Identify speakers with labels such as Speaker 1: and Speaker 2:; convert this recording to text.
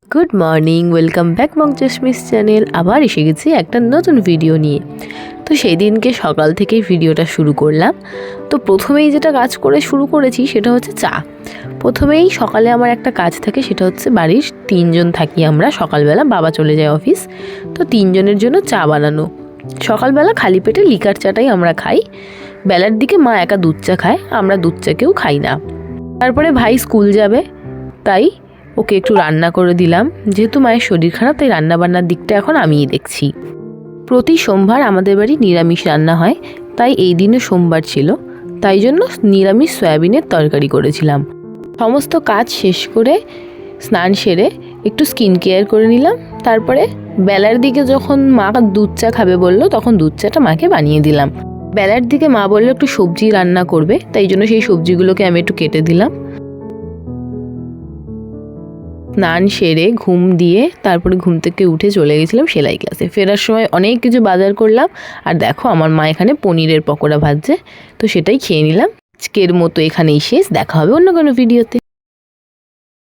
Speaker 1: Good morning, welcome back মঞ্চস্মিস channel. আবার এসে গেছি একটা নতুন ভিডিও নিয়ে। তো সেই দিনকে সকাল থেকেই ভিডিওটা শুরু করলাম। তো প্রথমেই যেটা কাজ করে শুরু করেছি সেটা হচ্ছে চা। প্রথমেই সকালে আমার একটা কাজ থাকে, সেটা হচ্ছে বাড়ির 3 জন থাকি আমরা। সকালবেলা বাবা চলে যায় অফিস, তো 3 জনের জন্য চা বানানো। সকালবেলা খালি পেটে লিকার চাটাই আমরা খাই। বেলার দিকে মা একা দুধ চা খায়, আমরা দুধ চা কেউ খাই না। তারপরে ভাই স্কুল যাবে, তাই ওকে একটু রান্না করে দিলাম। যেহেতু মায়ের শরীর খারাপ, তাই রান্নাবান্নার দিকটা এখন আমিই দেখছি। প্রতি সোমবার আমাদের বাড়ি নিরামিষ রান্না হয়, তাই এই দিনও সোমবার ছিল, তাই জন্য নিরামিষ সয়াবিনের তরকারি করেছিলাম। সমস্ত কাজ শেষ করে স্নান সেরে একটু স্কিন কেয়ার করে নিলাম। তারপরে বেলার দিকে যখন মা দুধ চা খাবে বললো, তখন দুধ চাটা মাকে বানিয়ে দিলাম। বেলার দিকে মা বললো একটু সবজি রান্না করবে, তাই জন্য সেই সবজিগুলোকে আমি একটু কেটে দিলাম। স্নান সেরে ঘুম দিয়ে তারপরে ঘুম থেকে উঠে চলে গেছিলাম সেলাই ক্লাসে। ফেরার সময় অনেক কিছু বাজার করলাম, আর দেখো আমার মা এখানে পনিরের পকোড়া ভাজছে, তো সেটাই খেয়ে নিলাম। আজকের মতো এখানেই শেষ, দেখা হবে অন্য কোনো ভিডিওতে।